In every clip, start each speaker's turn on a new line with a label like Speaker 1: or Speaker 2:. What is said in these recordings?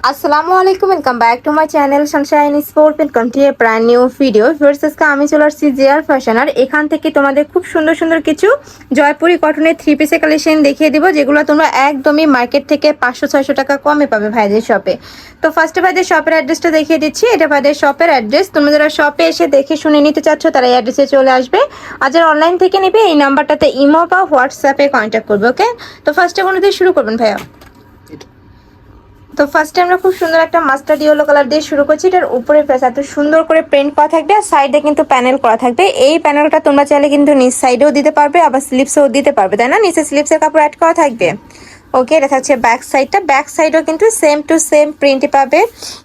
Speaker 1: আসসালামু আলাইকুম, welcome back to my channel Sunshine sport with continue brand new video. Viewers, আজকে আমি চলে আসছি জিআর ফ্যাশন, আর এখান থেকে তোমাদের খুব সুন্দর সুন্দর কিছু জয়পুরি কটনের থ্রি পিসের কালেকশন দেখিয়ে দিব, যেগুলো তোমরা একদমই মার্কেট থেকে 500-600 টাকা কমে পাবে ভাইদের শপে। তো ফার্স্টে ভাইদের শপের অ্যাড্রেসটা দেখিয়ে দিচ্ছি। এটা ভাইদের শপের অ্যাড্রেস। তোমরা যারা শপে এসে দেখে শুনে নিতে চাচ্ছ তারা এই অ্যাড্রেসে চলে আসবে, আর যারা অনলাইন থেকে নেবে এই নাম্বারটাতে ইমো বা হোয়াটসঅ্যাপে কন্ট্যাক্ট করবে। ওকে, তো ফার্স্টে কোনো দিয়ে শুরু করবেন ভাইয়া? তো ফার্স্টে আমরা খুব সুন্দর একটা মাস্টার্ড ইয়েলো কালার দিয়ে শুরু করছি। এটার উপরে প্রেস এত সুন্দর করে প্রিন্ট করা থাকবে, আর সাইডে কিন্তু প্যানেল করা থাকবে। এই প্যানেলটা তোমরা চাইলে কিন্তু নিচ সাইডেও দিতে পারবে, আবার স্লিপসেও দিতে পারবে, তাই না? নিচে স্লিপসের কাপড় অ্যাড করা থাকবে। ওকে, এটা থাকছে ব্যাক সাইডটা। ব্যাক সাইডও কিন্তু সেম টু সেম প্রিন্টই পাবে।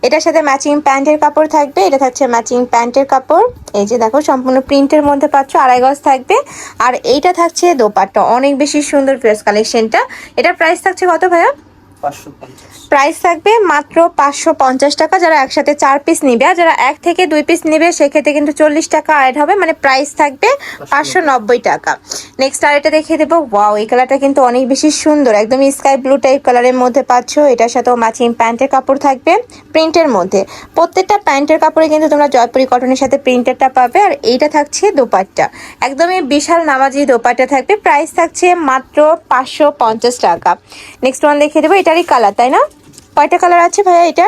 Speaker 1: এটার সাথে ম্যাচিং প্যান্টের কাপড় থাকবে। এটা থাকছে ম্যাচিং প্যান্টের কাপড়। এই যে দেখো, সম্পূর্ণ প্রিন্টের মধ্যে পাচ্ছ, 2.5 গজ থাকবে। আর এইটা থাকছে দোপাট্টা। অনেক বেশি সুন্দর ড্রেস কালেকশনটা। এটার প্রাইস থাকছে কত ভাইয়া? প্রাইস থাকবে মাত্র 550 টাকা। যারা একসাথে 4 পিস নিবে, আর যারা 1 থেকে 2 পিস নিবে সেক্ষেত্রে কিন্তু 40 টাকা অ্যাড হবে, মানে প্রাইস থাকবে 590 টাকা। নেক্সট আর এটা দেখিয়ে দেবো। ওয়াও, এই কালারটা কিন্তু অনেক বেশি সুন্দর, একদম স্কাই ব্লু টাইপ কালারের মধ্যে পাচ্ছ। এটার সাথেও ম্যাচিং প্যান্টের কাপড় থাকবে প্রিন্টের মধ্যে। প্রত্যেকটা প্যান্টের কাপড়ে কিন্তু তোমরা জয়পুরি কটনের সাথে প্রিন্টেরটা পাবে। আর এইটা থাকছে দোপাট্টা, একদমই বিশাল নামাজি দোপাট্টা থাকবে। প্রাইস থাকছে মাত্র 550 টাকা। নেক্সট ওয়ান দেখিয়ে দেবো। এটারই কালার, তাই না? কয়টা কালার আছে ভাইয়া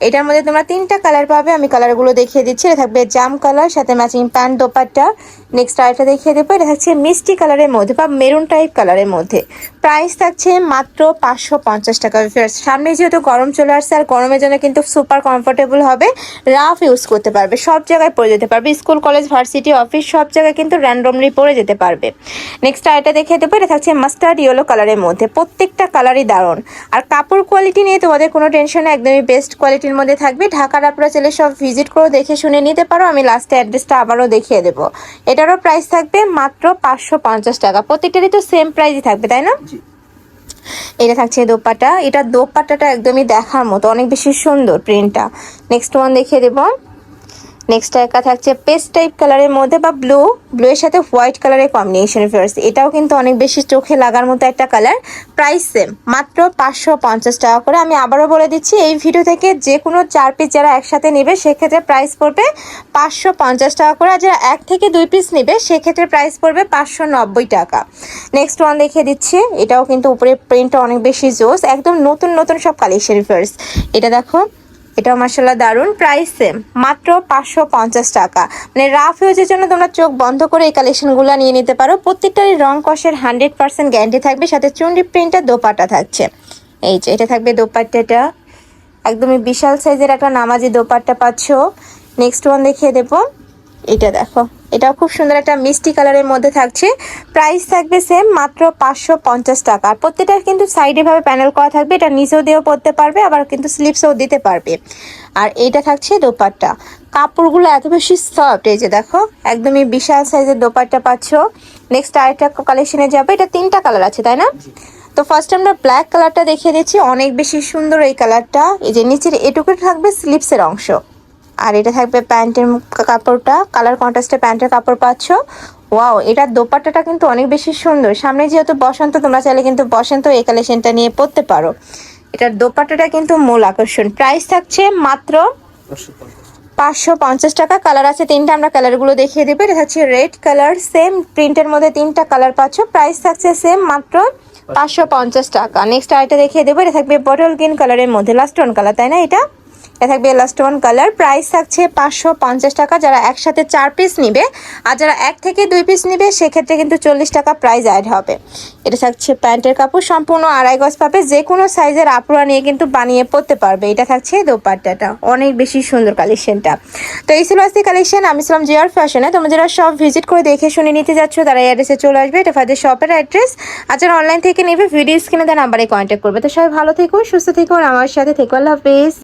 Speaker 1: এটার মধ্যে? তোমরা 3টা কালার পাবে। আমি কালারগুলো দেখিয়ে দিচ্ছি। এটা থাকবে জাম কালার, সাথে ম্যাচিং প্যান্ট দোপাট্টা। নেক্সট আরেকটা দেখিয়ে দেবো। এটা থাকছে মিষ্টি কালারের মধ্যে বা মেরুন টাইপ কালারের মধ্যে। প্রাইস থাকছে মাত্র 550 টাকা। সামনে যেহেতু গরম চলে আসছে, আর গরমের জন্য কিন্তু সুপার কমফোর্টেবল হবে। রাফ ইউজ করতে পারবে, সব জায়গায় পরে যেতে পারবে। স্কুল, কলেজ, ভার্সিটি, অফিস সব জায়গায় কিন্তু র্যান্ডমলি পরে যেতে পারবে। নেক্সট আরেকটা দেখিয়ে দেবো। এটা থাকছে মাস্টার্ড ইয়েলো কালারের মধ্যে। প্রত্যেকটা কালারই দারুণ, আর কাপড় কোয়ালিটি নিয়ে তোমাদের কোনো টেনশন নেই, একদমই বেস্ট কোয়ালিটির মধ্যে থাকবে। ঢাকার আপনারা চাইলে সব ভিজিট করে দেখে শুনে নিতে পারো। আমি লাস্টে অ্যাড্রেসটা আবারও দেখিয়ে দেবো। এটারও প্রাইস থাকবে মাত্র 550 টাকা। প্রত্যেকটারই তো সেম প্রাইসই থাকবে, তাই না? এটা থাকছে দোপাট্টা। এটা দোপাট্টাটা একদমই দেখার মতো, অনেক বেশি সুন্দর প্রিন্টটা। নেক্সট ওয়ান দেখিয়ে দেবো। নেক্সট একটা থাকছে পেস্ট টাইপ কালারের মধ্যে বা ব্লু এর সাথে হোয়াইট কালারের কম্বিনেশন। ফার্স্ট এটাও কিন্তু অনেক বেশি চোখে লাগার মতো একটা কালার। প্রাইস সেম, মাত্র 550 টাকা করে। আমি আবারও বলে দিচ্ছি, এই ভিডিও থেকে যে কোনো 4 পিস যারা একসাথে নেবে সেক্ষেত্রে প্রাইস পড়বে 550 টাকা করে, আর যারা 1 থেকে 2 পিস নেবে সেক্ষেত্রে প্রাইস পড়বে 590 টাকা। নেক্সট ওয়ান দেখিয়ে দিচ্ছি। এটাও কিন্তু উপরে প্রিন্টটা অনেক বেশি জোস, একদম নতুন নতুন সব কালেকশন। ফার্স্ট এটা দেখো, এটাও মাশাআল্লাহ দারুন। প্রাইস সেম, মাত্র 550 টাকা। মানে রাফ ইউজের জন্য তোমরা চোখ বন্ধ করে এই কালেকশনগুলো নিয়ে নিতে পারো। প্রত্যেকটারই রং কষের 100% গ্যারান্টি থাকবে, সাথে চুন্ডি প্রিন্টের দোপাট্টা থাকছে। এই যে এটা থাকবে দোপাট্টাটা, একদমই বিশাল সাইজের একটা নামাজি দোপাট্টা পাচ্ছ। নেক্সট ওয়ান দেখিয়ে দেবো। এটা দেখো, এটাও খুব সুন্দর একটা মিষ্টি কালারের মধ্যে থাকছে। প্রাইস থাকবে সেম, মাত্র 550 টাকা। আর প্রত্যেকটা কিন্তু সাইডে ভাবে প্যানেল করা থাকবে। এটা নিচেও দিয়েও পরতে পারবে, আবার কিন্তু স্লিপসেও দিতে পারবে। আর এইটা থাকছে দোপাট্টা। কাপড়গুলো এত বেশি সফট, এই যে দেখো, একদমই বিশাল সাইজের দোপাট্টা পাচ্ছ। নেক্সট আরেকটা কালেকশনে যাবে। এটা 3টা কালার আছে, তাই না? তো ফার্স্ট আমরা ব্ল্যাক কালারটা দেখিয়ে দিচ্ছি। অনেক বেশি সুন্দর এই কালারটা। এই যে নিচের এটুকু থাকবে স্লিপসের অংশ, আর এটা থাকবে প্যান্টের কাপড়টা, কালার কন্ট্রাস্টে প্যান্টের কাপড় পাচ্ছ। ওয়াও, এটার দোপাট্টাটা কিন্তু অনেক বেশি সুন্দর। সামনে যেহেতু বসন্ত, তোমরা চাইলে কিন্তু বসন্ত এই কালেকশনটা নিয়ে পরতে পারো। এটার দোপাট্টাটা কিন্তু মূল আকর্ষণ। প্রাইস থাকছে মাত্র 550 টাকা। কালার আছে 3টা, আমরা কালারগুলো দেখিয়ে দেবো। এটা হচ্ছে রেড কালার, সেম প্রিন্টের মধ্যে 3টা কালার পাচ্ছ। প্রাইস থাকছে সেম, মাত্র 550 টাকা। নেক্সট আরেকটা দেখিয়ে দেবো। এটা থাকবে বটল গ্রিন কালারের মধ্যে, লাস্ট ওয়ান কালার, তাই না? এটা থাকবে লাস্ট ওয়ান কালার। প্রাইস থাকছে 550 টাকা। যারা একসাথে 4 পিস নিবে, আর যারা 1 থেকে 2 পিস নিবে সেক্ষেত্রে কিন্তু 40 টাকা প্রাইস অ্যাড হবে। এটা থাকছে প্যান্টের কাপড়, সম্পূর্ণ 2.5 গজ পাবে। যে কোনো সাইজের আপুরা নিয়ে কিন্তু বানিয়ে পরতে পারবে। এটা থাকছে দোপাট্টাটা, অনেক বেশি সুন্দর কালেকশনটা। তো এই ছিল আজকে কালেকশন। আমি ছিলাম জিআর ফ্যাশনে। তোমরা যারা সব ভিজিট করে দেখে শুনে নিতে যাচ্ছ তারা এই অ্যাড্রেসে চলে আসবে। এটা ফাদের শপের অ্যাড্রেস। আর যারা অনলাইন থেকে নেবে ভিডিও স্ক্রিনে দেওয়া নাম্বারে কন্ট্যাক্ট করবে। তো সবাই ভালো থেকো, সুস্থ থেকো, আর আমার সাথে থেকো। আল্লাহ হাফেজ।